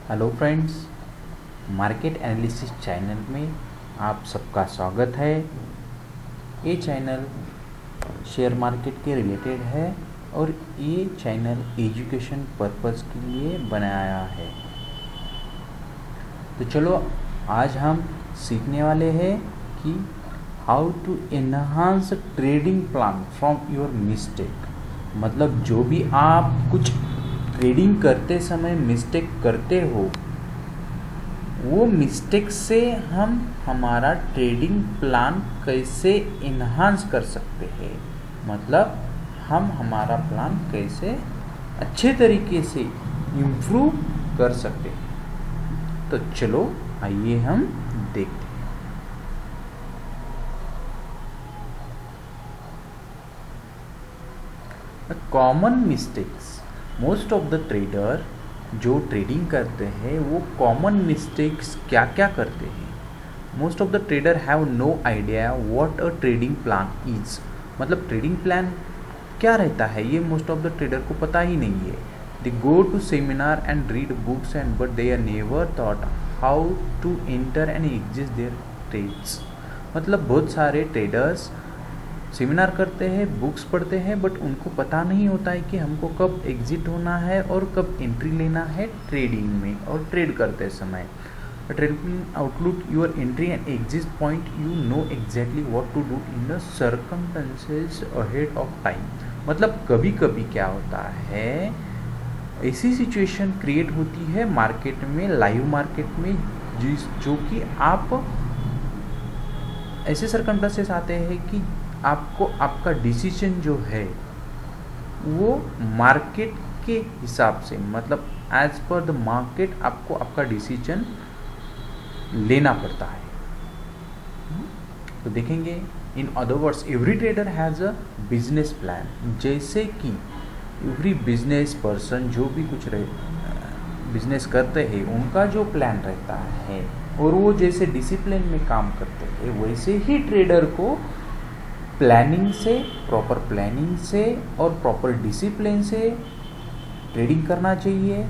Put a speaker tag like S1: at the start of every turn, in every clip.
S1: Hello friends, market analysis channel में आप सबका स्वागत है। ये चैनल शेयर मार्केट के रिलेटेड है और ये चैनल एजुकेशन पर्पस के लिए बनाया है। तो चलो आज हम सीखने वाले हैं कि how to enhance trading plan from your mistake. मतलब जो भी आप कुछ ट्रेडिंग करते समय मिस्टेक करते हो, वो मिस्टेक से हम हमारा ट्रेडिंग प्लान कैसे इन्हांस कर सकते हैं। मतलब हम हमारा प्लान कैसे अच्छे तरीके से इम्प्रूव कर सकते हैं। तो चलो आइए हम देखते हैं। Common mistakes, most of the trader जो ट्रेडिंग करते हैं वो कॉमन मिस्टेक्स क्या क्या करते हैं। Most of the trader have no idea what a trading plan is. मतलब ट्रेडिंग प्लान क्या रहता है ये मोस्ट ऑफ द ट्रेडर को पता ही नहीं है। They go to seminar and read books and but they are never thought how to enter and exit their trades. मतलब बहुत सारे ट्रेडर्स सेमिनार करते हैं, बुक्स पढ़ते हैं, बट उनको पता नहीं होता है कि हमको कब एग्जिट होना है और कब एंट्री लेना है ट्रेडिंग में और ट्रेड करते समय। Trading outlook your entry and exit point, you know exactly what to do in the circumstances ahead of time. मतलब कभी कभी क्या होता है, ऐसी सिचुएशन क्रिएट होती है मार्केट में, लाइव मार्केट में, जो कि आप ऐसे सर्कमस्टेंसेस आते हैं कि आपको आपका डिसीजन जो है वो मार्केट के हिसाब से, मतलब एज पर द मार्केट आपको आपका डिसीजन लेना पड़ता है। तो देखेंगे, in other words every trader has a business plan. जैसे कि एवरी बिजनेस पर्सन जो भी कुछ बिजनेस करते हैं उनका जो प्लान रहता है और वो जैसे डिसिप्लिन में काम करते हैं, वैसे ही ट्रेडर को प्लानिंग से, प्रॉपर प्लानिंग से और प्रॉपर डिसिप्लिन से ट्रेडिंग करना चाहिए।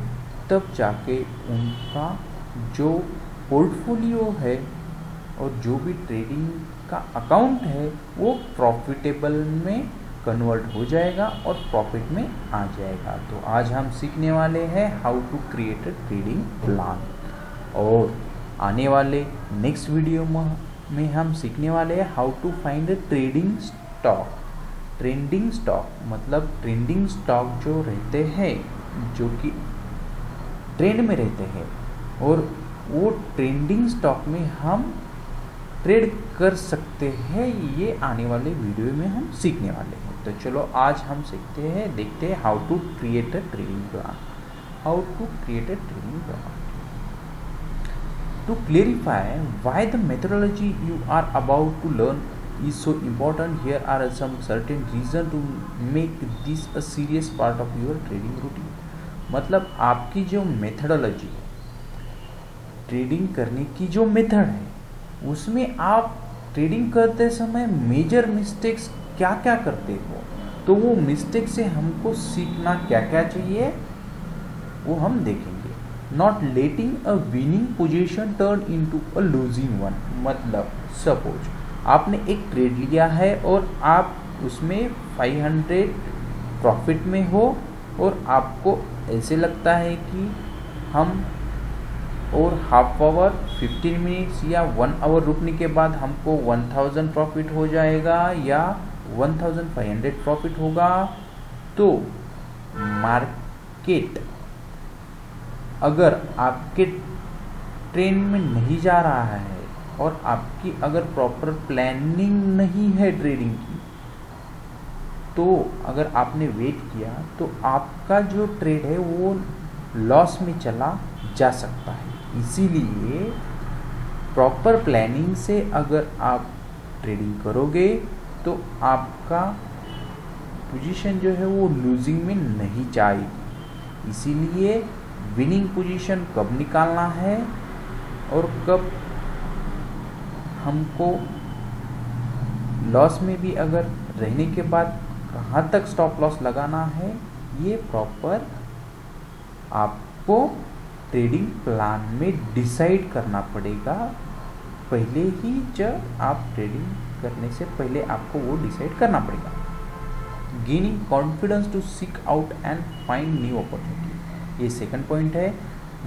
S1: तब जाके उनका जो पोर्टफोलियो है और जो भी ट्रेडिंग का अकाउंट है वो प्रॉफिटेबल में कन्वर्ट हो जाएगा और प्रॉफिट में आ जाएगा। तो आज हम सीखने वाले हैं how to create a trading plan. और आने वाले नेक्स्ट वीडियो में हम सीखने वाले हैं how to find a trading stock. Trending stock मतलब ट्रेंडिंग स्टॉक जो रहते हैं, जो कि ट्रेंड में रहते हैं, और वो ट्रेंडिंग स्टॉक में हम ट्रेड कर सकते हैं। ये आने वाले वीडियो में हम सीखने वाले हैं। तो चलो आज हम सीखते हैं, देखते हैं how to create a trading plan. How to create a trading plan. To clarify why the methodology you are about to learn is so important, here are some certain reasons to make this a serious part of your trading routine. मतलब आपकी जो methodology है, trading करने की जो method है, उसमें आप ट्रेडिंग करते समय मेजर मिस्टेक्स क्या क्या करते हो, तो वो मिस्टेक से हमको सीखना क्या क्या चाहिए वो हम देखेंगे। Not letting a winning position turn into a losing one. मतलब सपोज आपने एक ट्रेड लिया है और आप उसमें 500 प्रॉफिट में हो और आपको ऐसे लगता है कि हम और हाफ आवर 15 मिनट्स या 1 आवर रुकने के बाद हमको 1000 प्रॉफिट हो जाएगा या 1500 प्रॉफिट होगा। तो मार्केट अगर आपके ट्रेंड में नहीं जा रहा है और आपकी अगर प्रॉपर प्लानिंग नहीं है ट्रेडिंग की, तो अगर आपने वेट किया तो आपका जो ट्रेड है वो लॉस में चला जा सकता है। इसीलिए प्रॉपर प्लानिंग से अगर आप ट्रेडिंग करोगे तो आपका पोजीशन जो है वो लूजिंग में नहीं जाएगी। इसीलिए विनिंग पोजीशन कब निकालना है और कब हमको लॉस में भी अगर रहने के बाद कहाँ तक स्टॉप लॉस लगाना है, ये प्रॉपर आपको ट्रेडिंग प्लान में डिसाइड करना पड़ेगा पहले ही। जब आप ट्रेडिंग करने से पहले आपको वो डिसाइड करना पड़ेगा। Gaining confidence to seek out and find new opportunity, ये सेकंड पॉइंट है।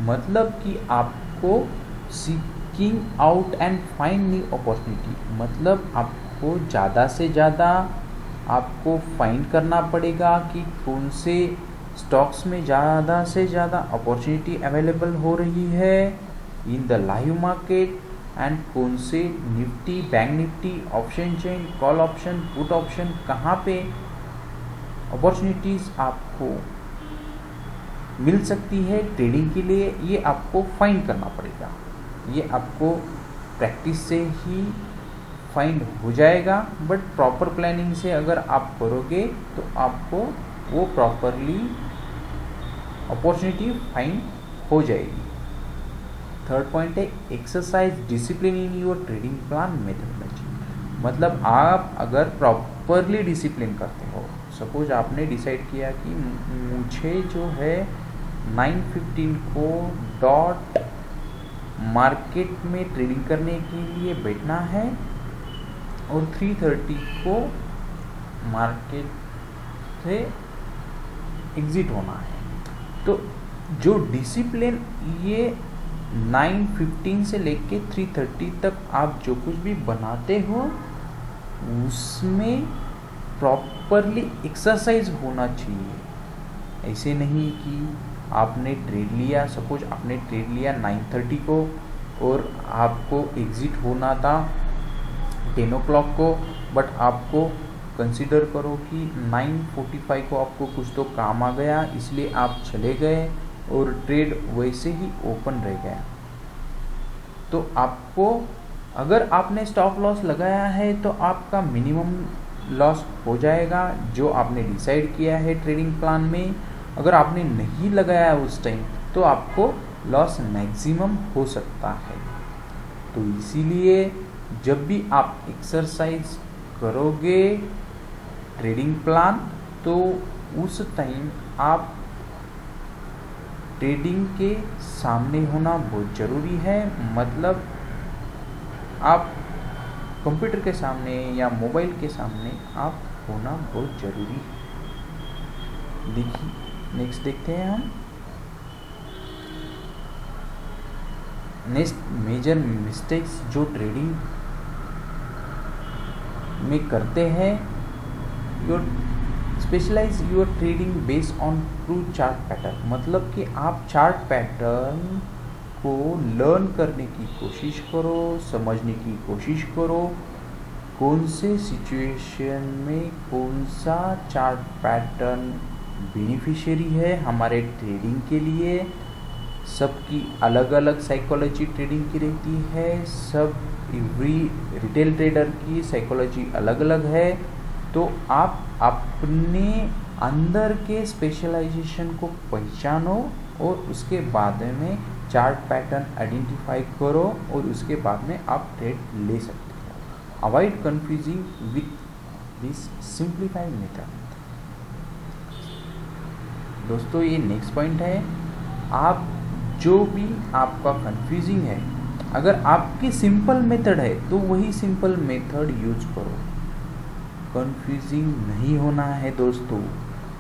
S1: मतलब कि आपको seeking out and find new opportunity, मतलब आपको ज़्यादा से ज़्यादा आपको फाइंड करना पड़ेगा कि कौन से स्टॉक्स में ज़्यादा से ज़्यादा अपॉर्चुनिटी अवेलेबल हो रही है in the live market, and कौन से Nifty, bank Nifty, option chain, call option, put option, कहाँ पे अपॉर्चुनिटीज़ आपको मिल सकती है ट्रेडिंग के लिए, ये आपको फाइंड करना पड़ेगा। ये आपको प्रैक्टिस से ही फाइंड हो जाएगा, बट प्रॉपर प्लानिंग से अगर आप करोगे तो आपको वो प्रॉपरली अपॉर्चुनिटी फाइंड हो जाएगी। थर्ड पॉइंट है exercise discipline in your trading plan methodology. मतलब आप अगर प्रॉपरली डिसिप्लिन करते हो, सपोज आपने डिसाइड किया कि मुझे जो है 9:15 को डॉट मार्केट में ट्रेडिंग करने के लिए बैठना है और 3:30 को मार्केट से एग्जिट होना है, तो जो डिसिप्लिन ये 9:15 से लेके 3:30 तक आप जो कुछ भी बनाते हो उसमें प्रॉपरली एक्सरसाइज होना चाहिए। ऐसे नहीं कि आपने ट्रेड लिया, सपोज आपने ट्रेड लिया 9:30 को और आपको एग्जिट होना था 10 o'clock को, बट आपको कंसीडर करो कि 9:45 को आपको कुछ तो काम आ गया इसलिए आप चले गए और ट्रेड वैसे ही ओपन रह गया। तो आपको, अगर आपने स्टॉप लॉस लगाया है तो आपका मिनिमम लॉस हो जाएगा जो आपने डिसाइड किया है ट्रेडिंग प्लान में। अगर आपने नहीं लगाया उस टाइम तो आपको लॉस मैक्सिमम हो सकता है। तो इसीलिए जब भी आप एक्सरसाइज करोगे ट्रेडिंग प्लान, तो उस टाइम आप ट्रेडिंग के सामने होना बहुत ज़रूरी है। मतलब आप कंप्यूटर के सामने या मोबाइल के सामने आप होना बहुत ज़रूरी है। देखिए नेक्स्ट देखते हैं हम। नेक्स्ट मेजर मिस्टेक्स जो ट्रेडिंग में करते हैं, your specialise your trading based on true chart pattern. मतलब कि आप चार्ट पैटर्न को लर्न करने की कोशिश करो, समझने की कोशिश करो, कौन से सिचुएशन में कौन सा चार्ट पैटर्न बेनिफिशियरी है हमारे ट्रेडिंग के लिए। सबकी अलग अलग साइकोलॉजी ट्रेडिंग की रहती है, सब एवरी रिटेल ट्रेडर की साइकोलॉजी अलग अलग है। तो आप अपने अंदर के स्पेशलाइजेशन को पहचानो और उसके बाद में चार्ट पैटर्न आइडेंटिफाई करो और उसके बाद में आप ट्रेड ले सकते हो। Avoid confusing with this simplified method. दोस्तों ये नेक्स्ट पॉइंट है, आप जो भी आपका कंफ्यूजिंग है, अगर आपकी सिंपल मेथड है तो वही सिंपल मेथड यूज करो। कंफ्यूजिंग नहीं होना है दोस्तों।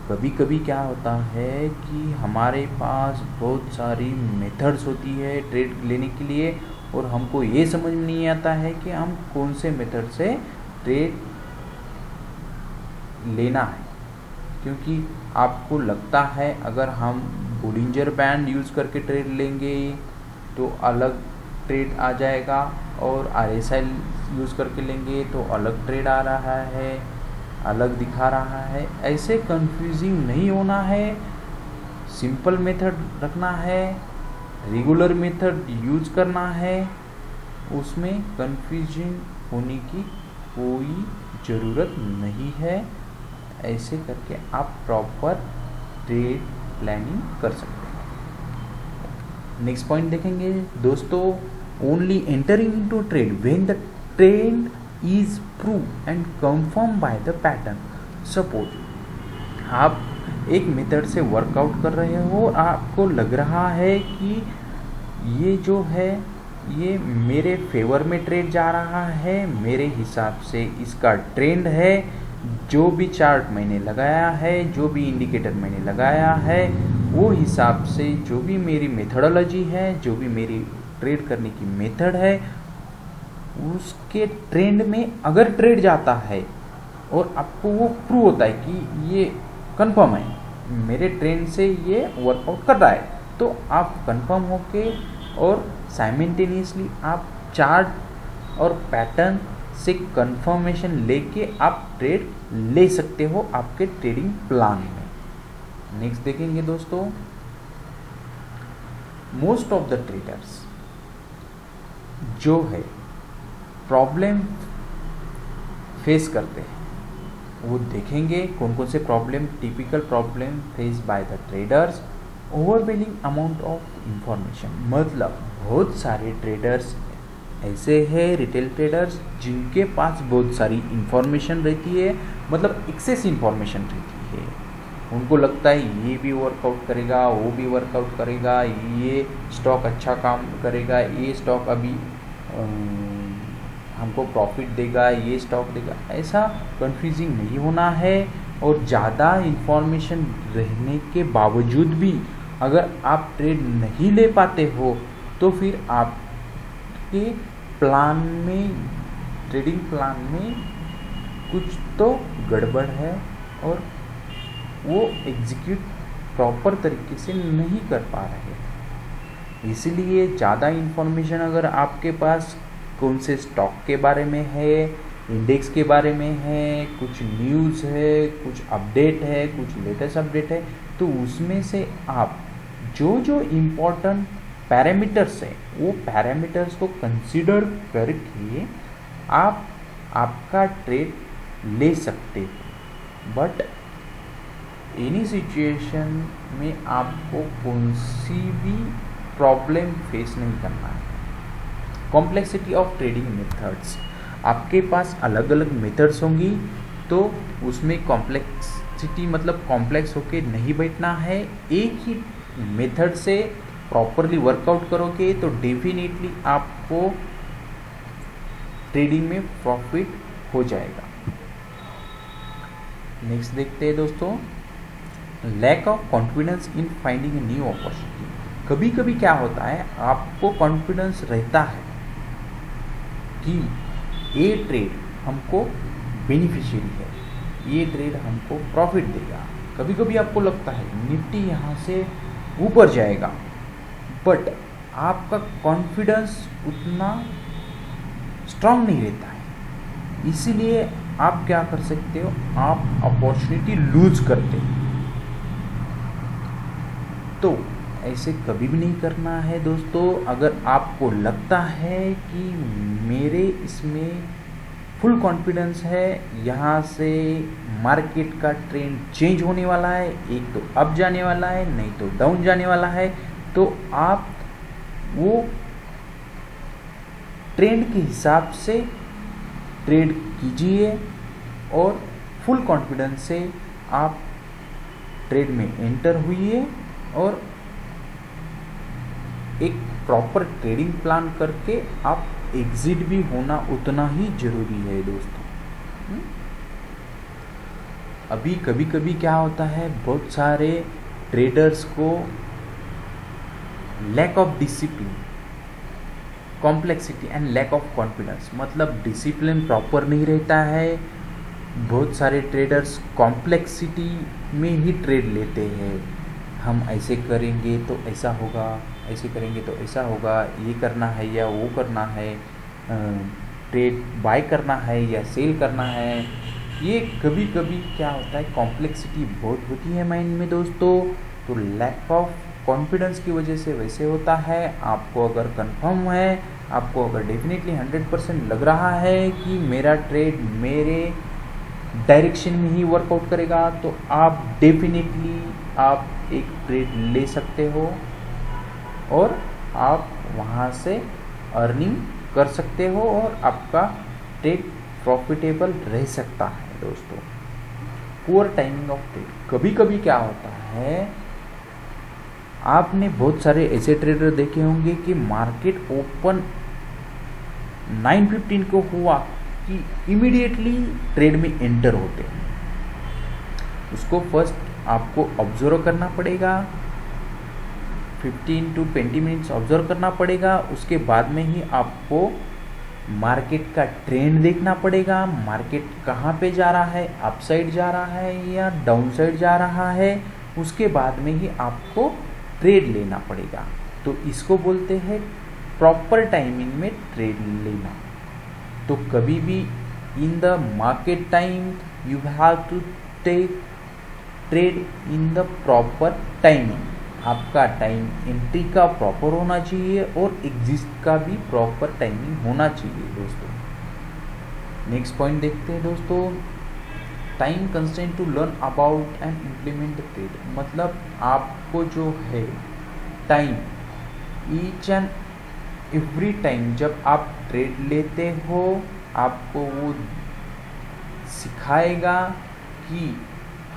S1: कभी कभी क्या होता है कि हमारे पास बहुत सारी मेथड्स होती है ट्रेड लेने के लिए और हमको ये समझ में नहीं आता है कि हम कौन से मेथड से ट्रेड लेना है। क्योंकि आपको लगता है अगर हम बोलिंजर बैंड यूज़ करके ट्रेड लेंगे तो अलग ट्रेड आ जाएगा और RSI यूज़ करके लेंगे तो अलग ट्रेड आ रहा है, अलग दिखा रहा है। ऐसे कंफ्यूजिंग नहीं होना है, सिंपल मेथड रखना है, रेगुलर मेथड यूज करना है, उसमें कंफ्यूजन होने की कोई ज़रूरत नहीं है। ऐसे करके आप प्रॉपर ट्रेड प्लानिंग कर सकते हैं। नेक्स्ट पॉइंट देखेंगे दोस्तों, only entering into trade when the trend is prove and confirm by the pattern. Suppose आप एक मेथड से वर्कआउट कर रहे हो, आपको लग रहा है कि ये जो है ये मेरे फेवर में ट्रेड जा रहा है, मेरे हिसाब से इसका ट्रेंड है, जो भी चार्ट मैंने लगाया है, जो भी इंडिकेटर मैंने लगाया है, वो हिसाब से जो भी मेरी मेथडोलॉजी है, जो भी मेरी ट्रेड करने की मेथड है, उसके ट्रेंड में अगर ट्रेड जाता है और आपको वो प्रूव होता है कि ये कंफर्म है मेरे ट्रेंड से ये वर्कआउट कर रहा है, तो आप कंफर्म होके और साइमल्टेनियसली आप चार्ट और पैटर्न से कंफर्मेशन लेके आप ट्रेड ले सकते हो आपके ट्रेडिंग प्लान में। नेक्स्ट देखेंगे दोस्तों, मोस्ट ऑफ द ट्रेडर्स जो है प्रॉब्लम फेस करते हैं, वो देखेंगे कौन कौन से problem, typical problem face by the traders. Overwhelming amount of information, मतलब बहुत सारे ट्रेडर्स ऐसे हैं, रिटेल ट्रेडर्स, जिनके पास बहुत सारी इंफॉर्मेशन रहती है, मतलब एक्सेस इंफॉर्मेशन रहती है। उनको लगता है ये भी वर्कआउट करेगा, वो भी वर्कआउट करेगा, ये स्टॉक अच्छा काम करेगा, ये स्टॉक अभी हमको प्रॉफिट देगा, ये स्टॉक देगा। ऐसा कंफ्यूजिंग नहीं होना है। और ज़्यादा इंफॉर्मेशन रहने के बावजूद भी अगर आप ट्रेड नहीं ले पाते हो तो फिर आपके प्लान में, ट्रेडिंग प्लान में कुछ तो गड़बड़ है और वो एग्जीक्यूट प्रॉपर तरीके से नहीं कर पा रहे। इसलिए ज़्यादा इंफॉर्मेशन अगर आपके पास कौन से स्टॉक के बारे में है, इंडेक्स के बारे में है, कुछ न्यूज़ है, कुछ अपडेट है, कुछ लेटेस्ट अपडेट है, तो उसमें से आप जो जो इम्पोर्टेंट पैरामीटर्स है वो पैरामीटर्स को कंसीडर करके आप आपका ट्रेड ले सकते हो। बट एनी सिचुएशन में आपको कौन सी भी प्रॉब्लम फेस नहीं करना है। कॉम्प्लेक्सिटी ऑफ ट्रेडिंग मेथड्स, आपके पास अलग अलग मेथड्स होंगी तो उसमें कॉम्प्लेक्सिटी मतलब कॉम्प्लेक्स होके नहीं बैठना है। एक ही मेथड से प्रॉपरली वर्कआउट करोगे तो डेफिनेटली आपको ट्रेडिंग में प्रॉफिट हो जाएगा। नेक्स्ट देखते हैं दोस्तों, lack of confidence in finding a new opportunity. कभी कभी क्या होता है, आपको कॉन्फिडेंस रहता है कि ये ट्रेड हमको बेनिफिशियरी है, ये ट्रेड हमको प्रॉफिट देगा। कभी कभी आपको लगता है निफ्टी यहाँ से ऊपर जाएगा, बट आपका कॉन्फिडेंस उतना स्ट्रांग नहीं रहता है। इसीलिए आप क्या कर सकते हो, आप अपॉर्चुनिटी लूज करते हो। तो ऐसे कभी भी नहीं करना है दोस्तों। अगर आपको लगता है कि मेरे इसमें फुल कॉन्फिडेंस है, यहाँ से मार्केट का ट्रेंड चेंज होने वाला है, एक तो अप जाने वाला है नहीं तो डाउन जाने वाला है, तो आप वो ट्रेंड के हिसाब से ट्रेड कीजिए और फुल कॉन्फिडेंस से आप ट्रेड में एंटर हुइए और एक प्रॉपर ट्रेडिंग प्लान करके आप एग्जिट भी होना उतना ही जरूरी है दोस्तों। अभी कभी कभी क्या होता है, बहुत सारे ट्रेडर्स को lack of discipline, complexity and lack of confidence, मतलब डिसिप्लिन प्रॉपर नहीं रहता है। बहुत सारे ट्रेडर्स कॉम्प्लेक्सिटी में ही ट्रेड लेते हैं। हम ऐसे करेंगे तो ऐसा होगा, ऐसे करेंगे तो ऐसा होगा, ये करना है या वो करना है, ट्रेड बाय करना है या सेल करना है। ये कभी कभी क्या होता है, कॉम्प्लेक्सिटी बहुत होती है माइंड में दोस्तों, तो लैक ऑफ कॉन्फिडेंस की वजह से वैसे होता है। आपको अगर कंफर्म है, आपको अगर डेफिनेटली 100% लग रहा है कि मेरा ट्रेड मेरे डायरेक्शन में ही वर्कआउट करेगा, तो आप डेफिनेटली आप एक ट्रेड ले सकते हो और आप वहाँ से अर्निंग कर सकते हो और आपका ट्रेड प्रॉफिटेबल रह सकता है दोस्तों। Poor timing of trade. कभी कभी क्या होता है, आपने बहुत सारे ऐसे ट्रेडर देखे होंगे कि मार्केट ओपन 9:15 को हुआ कि इमीडिएटली ट्रेड में एंटर होते हैं। उसको फर्स्ट आपको ऑब्जर्व करना पड़ेगा, 15 to 20 मिनट्स ऑब्जर्व करना पड़ेगा। उसके बाद में ही आपको मार्केट का ट्रेंड देखना पड़ेगा, मार्केट कहाँ पे जा रहा है, अप साइड जा रहा है या डाउन साइड जा रहा है। उसके बाद में ही आपको ट्रेड लेना पड़ेगा। तो इसको बोलते हैं प्रॉपर टाइमिंग में ट्रेड लेना। तो कभी भी in the market time you have to take trade in the proper timing. आपका टाइम एंट्री का प्रॉपर होना चाहिए और एग्जिस्ट का भी प्रॉपर टाइमिंग होना चाहिए दोस्तों। नेक्स्ट पॉइंट देखते हैं दोस्तों, time constraint to learn about and implement trade. मतलब आपको जो है time, each and every time जब आप ट्रेड लेते हो, आपको वो सिखाएगा कि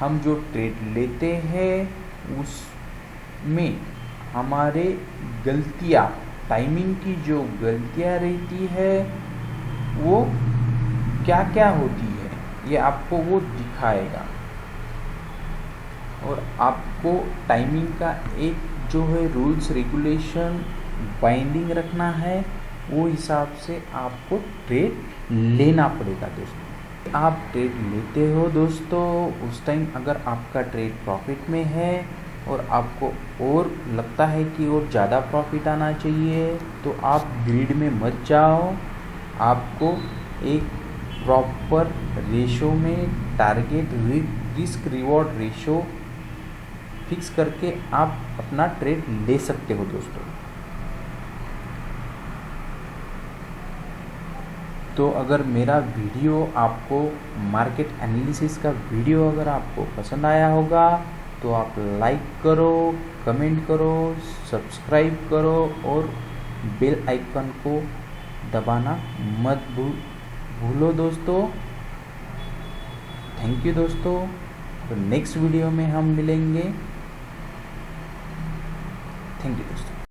S1: हम जो ट्रेड लेते हैं उसमें हमारे गलतियाँ, टाइमिंग की जो गलतियाँ रहती है वो क्या क्या होती है, ये आपको वो दिखाएगा। और आपको टाइमिंग का एक जो है रूल्स रेगुलेशन बाइंडिंग रखना है, वो हिसाब से आपको ट्रेड लेना पड़ेगा दोस्तों। आप ट्रेड लेते हो दोस्तों, उस टाइम अगर आपका ट्रेड प्रॉफिट में है और आपको और लगता है कि और ज़्यादा प्रॉफिट आना चाहिए, तो आप ग्रीड में मत जाओ। आपको एक प्रॉपर रेशो में target risk reward ratio fix करके आप अपना ट्रेड ले सकते हो दोस्तों। तो अगर मेरा वीडियो आपको, मार्केट एनालिसिस का वीडियो अगर आपको पसंद आया होगा तो आप लाइक करो, कमेंट करो, सब्सक्राइब करो और बेल आइकन को दबाना मत भूलो दोस्तों। थैंक यू दोस्तों। तो नेक्स्ट वीडियो में हम मिलेंगे। थैंक यू दोस्तों।